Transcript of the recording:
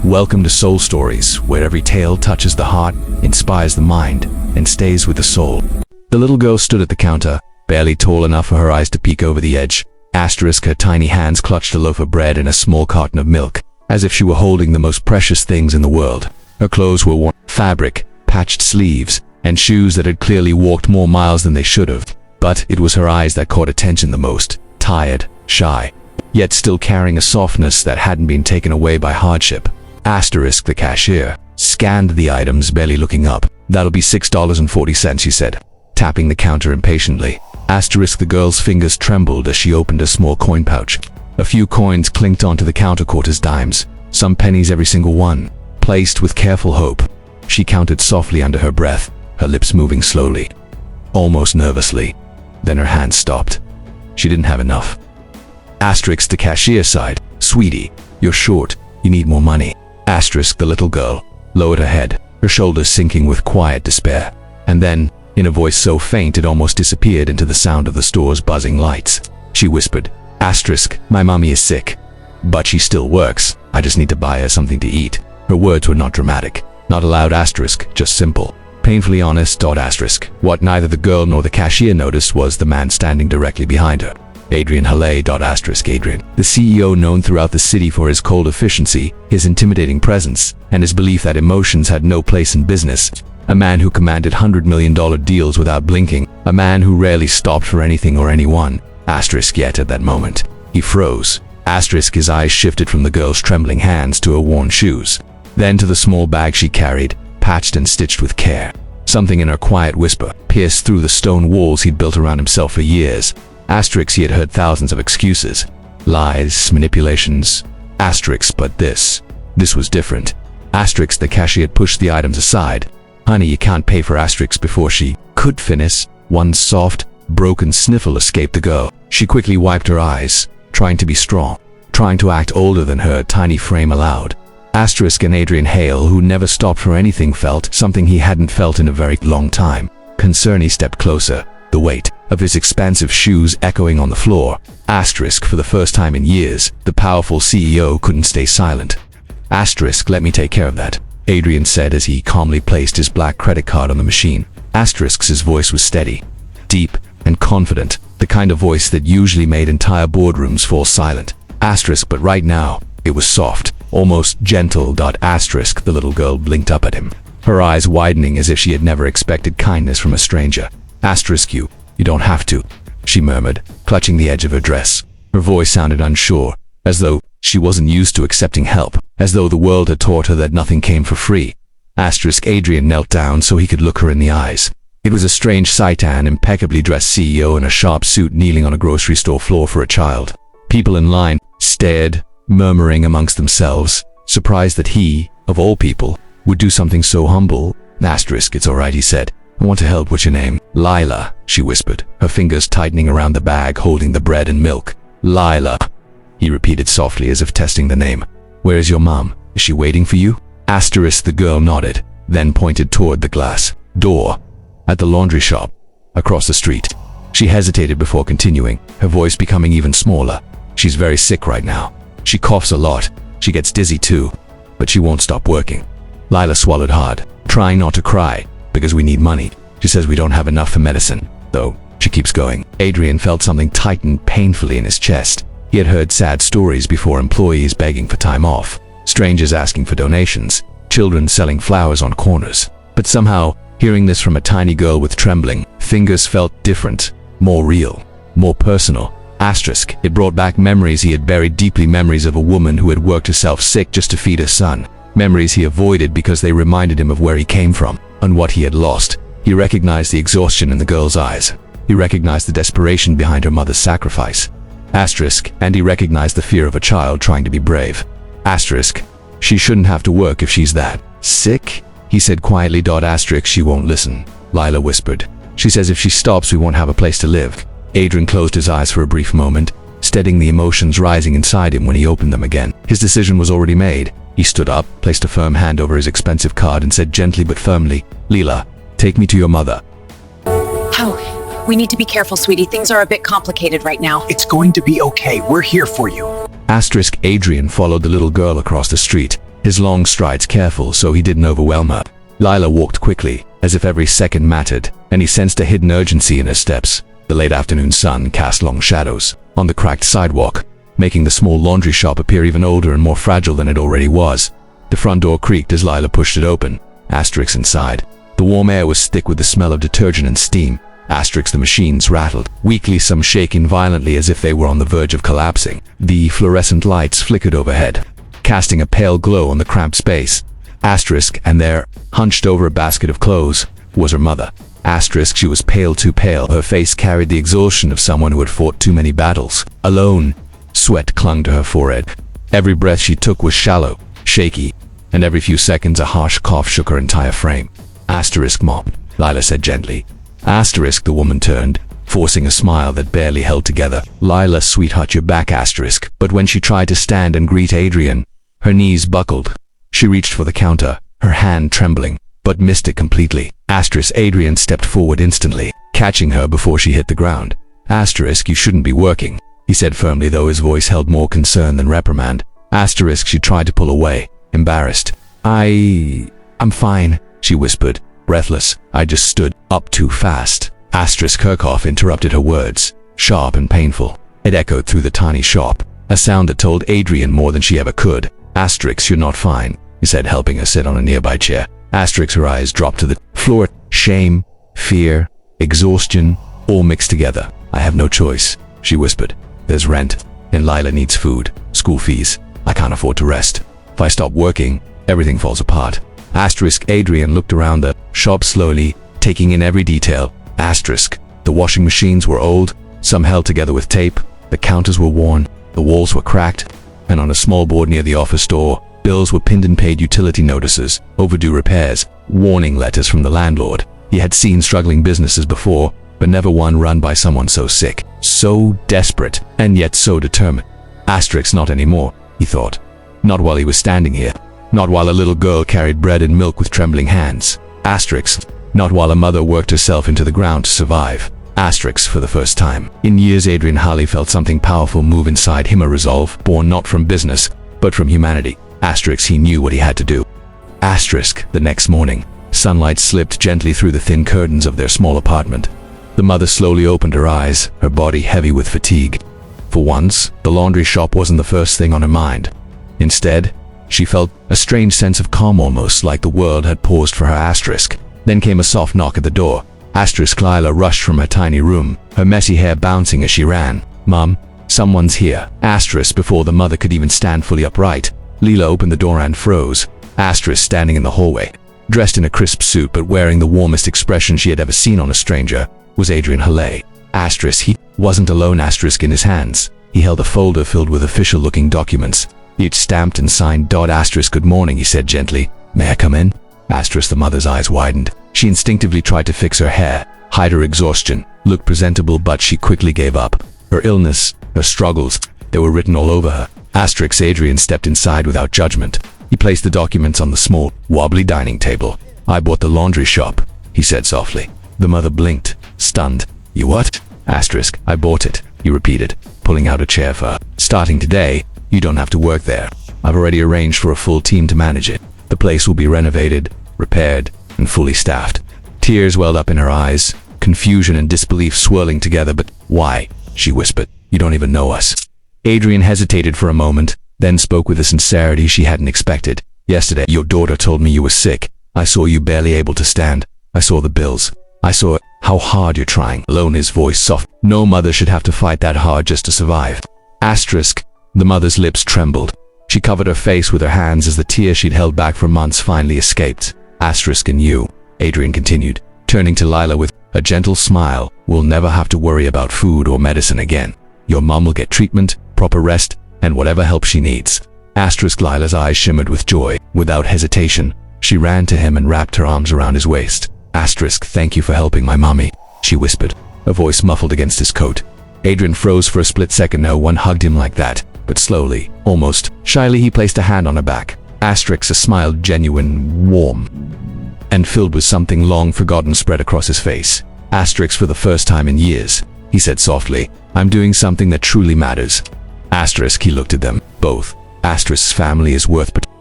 Welcome to Soul Stories, where every tale touches the heart, inspires the mind, and stays with the soul. The little girl stood at the counter, barely tall enough for her eyes to peek over the edge. Her tiny hands clutched a loaf of bread and a small carton of milk, as if she were holding the most precious things in the world. Her clothes were worn fabric, patched sleeves, and shoes that had clearly walked more miles than they should have. But it was her eyes that caught attention the most, tired, shy, yet still carrying a softness that hadn't been taken away by hardship. The cashier scanned the items, barely looking up. "That'll be $6.40, she said, tapping the counter impatiently. The girl's fingers trembled as she opened a small coin pouch. A few coins clinked onto the counter court as dimes, some pennies every single one, placed with careful hope. She counted softly under her breath, her lips moving slowly, almost nervously. Then her hands stopped. She didn't have enough. The cashier sighed. "Sweetie, you're short. You need more money." The little girl lowered her head, her shoulders sinking with quiet despair. And then, in a voice so faint it almost disappeared into the sound of the store's buzzing lights, she whispered, "My mommy is sick, but she still works. I just need to buy her something to eat." Her words were not dramatic, not a loud asterisk, just simple, painfully honest. What neither the girl nor the cashier noticed was the man standing directly behind her. Adrian Halle. Adrian, the CEO known throughout the city for his cold efficiency, his intimidating presence, and his belief that emotions had no place in business. A man who commanded $100 million deals without blinking. A man who rarely stopped for anything or anyone. Yet at that moment, he froze. His eyes shifted from the girl's trembling hands to her worn shoes, then to the small bag she carried, patched and stitched with care. Something in her quiet whisper pierced through the stone walls he'd built around himself for years. He had heard thousands of excuses, lies, manipulations. But this was different. The cashier had pushed the items aside. "Honey, you can't pay for *" before she could finish. One soft, broken sniffle escaped the girl. She quickly wiped her eyes, trying to be strong, trying to act older than her tiny frame allowed. And Adrian Hale, who never stopped for anything, felt something he hadn't felt in a very long time. Concern. He stepped closer, the weight of his expansive shoes echoing on the floor. For the first time in years, the powerful CEO couldn't stay silent. "Let me take care of that," Adrian said as he calmly placed his black credit card on the machine. His voice was steady, deep, and confident, the kind of voice that usually made entire boardrooms fall silent. But right now, it was soft, almost gentle. The little girl blinked up at him, her eyes widening as if she had never expected kindness from a stranger. You don't have to," she murmured, clutching the edge of her dress. Her voice sounded unsure, as though she wasn't used to accepting help, as though the world had taught her that nothing came for free. Adrian knelt down so he could look her in the eyes. It was a strange sight, an impeccably dressed CEO in a sharp suit kneeling on a grocery store floor for a child. People in line stared, murmuring amongst themselves, surprised that he, of all people, would do something so humble. "It's all right," he said. "I want to help. What's your name?" "Lila," she whispered, her fingers tightening around the bag holding the bread and milk. "Lila," he repeated softly as if testing the name. "Where is your mom? Is she waiting for you?" The girl nodded, then pointed toward the glass door at the laundry shop across the street. She hesitated before continuing, her voice becoming even smaller. "She's very sick right now. She coughs a lot. She gets dizzy too, but she won't stop working." Lila swallowed hard, trying not to cry. "Because we need money. She says we don't have enough for medicine, though. She keeps going." Adrian felt something tighten painfully in his chest. He had heard sad stories before: employees begging for time off, strangers asking for donations, children selling flowers on corners. But somehow, hearing this from a tiny girl with trembling fingers felt different, more real, more personal. It brought back memories he had buried deeply, memories of a woman who had worked herself sick just to feed her son. Memories he avoided because they reminded him of where he came from and what he had lost. He recognized the exhaustion in the girl's eyes. He recognized the desperation behind her mother's sacrifice. And he recognized the fear of a child trying to be brave. She shouldn't have to work if she's that sick, he said quietly. She won't listen, Lila whispered. "She says if she stops we won't have a place to live." Adrian closed his eyes for a brief moment, steadying the emotions rising inside him. When he opened them again, his decision was already made. He stood up, placed a firm hand over his expensive card, and said gently but firmly, "Lila, take me to your mother." "Oh, we need to be careful, sweetie. Things are a bit complicated right now." "It's going to be okay. We're here for you." Adrian followed the little girl across the street, his long strides careful so he didn't overwhelm her. Lila walked quickly, as if every second mattered, and he sensed a hidden urgency in her steps. The late afternoon sun cast long shadows on the cracked sidewalk, making the small laundry shop appear even older and more fragile than it already was. The front door creaked as Lila pushed it open. Asterix inside. The warm air was thick with the smell of detergent and steam. Asterix, the machines rattled, weakly, some shaking violently as if they were on the verge of collapsing. The fluorescent lights flickered overhead, casting a pale glow on the cramped space. Asterisk, and there, hunched over a basket of clothes, was her mother. Asterisk, she was pale, too pale. Her face carried the exhaustion of someone who had fought too many battles. Alone, sweat clung to her forehead. Every breath she took was shallow, shaky, and every few seconds a harsh cough shook her entire frame. Asterisk, Mom, Lila said gently. Asterisk, the woman turned, forcing a smile that barely held together. Lila, sweetheart, you're back, Asterisk. But when she tried to stand and greet Adrian, her knees buckled. She reached for the counter, her hand trembling, but missed it completely. Asterisk, Adrian stepped forward instantly, catching her before she hit the ground. Asterisk, you shouldn't be working, he said firmly, though his voice held more concern than reprimand. Asterisk, she tried to pull away, embarrassed. I'm fine, she whispered, breathless. I just stood up too fast. Asterisk, her cough interrupted her words, sharp and painful. It echoed through the tiny shop, a sound that told Adrian more than she ever could. Asterisk, you're not fine, he said, helping her sit on a nearby chair. Asterisk, her eyes dropped to the floor. Shame, fear, exhaustion, all mixed together. I have no choice, she whispered. There's rent, and Lila needs food, school fees. I can't afford to rest. If I stop working, everything falls apart. Asterisk, Adrian looked around the shop slowly, taking in every detail. Asterisk, the washing machines were old, some held together with tape, the counters were worn, the walls were cracked, and on a small board near the office door, bills were pinned and paid utility notices, overdue repairs, warning letters from the landlord. He had seen struggling businesses before, but never one run by someone so sick, so desperate, and yet so determined. Asterisk, not anymore, he thought. Not while he was standing here. Not while a little girl carried bread and milk with trembling hands. Asterisk, not while a mother worked herself into the ground to survive. Asterisk, for the first time in years, Adrian Harley felt something powerful move inside him, a resolve born not from business, but from humanity. Asterisk, he knew what he had to do. Asterisk, the next morning, sunlight slipped gently through the thin curtains of their small apartment. The mother slowly opened her eyes, her body heavy with fatigue. For once, the laundry shop wasn't the first thing on her mind. Instead, she felt a strange sense of calm, almost like the world had paused for her. Asterisk. Then came a soft knock at the door. Asterisk, Lila rushed from her tiny room, her messy hair bouncing as she ran. Mom, someone's here. Asterisk, before the mother could even stand fully upright, Lila opened the door and froze. Asterisk, standing in the hallway, dressed in a crisp suit but wearing the warmest expression she had ever seen on a stranger, was Adrian Harley. Asterisk, he wasn't alone. Asterisk, in his hands, he held a folder filled with official-looking documents, each stamped and signed. Asterisk, good morning, he said gently. May I come in? Asterisk, the mother's eyes widened. She instinctively tried to fix her hair, hide her exhaustion, look presentable, but she quickly gave up. Her illness, her struggles, they were written all over her. Asterisk, Adrian stepped inside without judgment. He placed the documents on the small, wobbly dining table. I bought the laundry shop, he said softly. The mother blinked, stunned. You what? Asterisk, I bought it, he repeated, pulling out a chair for her. Starting today, you don't have to work there. I've already arranged for a full team to manage it. The place will be renovated, repaired, and fully staffed. Tears welled up in her eyes, confusion and disbelief swirling together. But why? She whispered. You don't even know us. Adrian hesitated for a moment, then spoke with a sincerity she hadn't expected. Yesterday, your daughter told me you were sick. I saw you barely able to stand. I saw the bills. I saw how hard you're trying. Alone, his voice soft. No mother should have to fight that hard just to survive. Asterisk. The mother's lips trembled. She covered her face with her hands as the tears she'd held back for months finally escaped. Asterisk, and you, Adrian continued, turning to Lila with a gentle smile, will never have to worry about food or medicine again. Your mom will get treatment, proper rest, and whatever help she needs. Asterisk, Lila's eyes shimmered with joy. Without hesitation, she ran to him and wrapped her arms around his waist. Asterisk, thank you for helping my mommy, she whispered, her voice muffled against his coat. Adrian froze for a split second. No one hugged him like that, but slowly, almost shyly, he placed a hand on her back. Asterisk, a smile, genuine, warm, and filled with something long forgotten, spread across his face. Asterisk, for the first time in years, he said softly, I'm doing something that truly matters. Asterisk, he looked at them, both. Asterisk's family is worth protecting.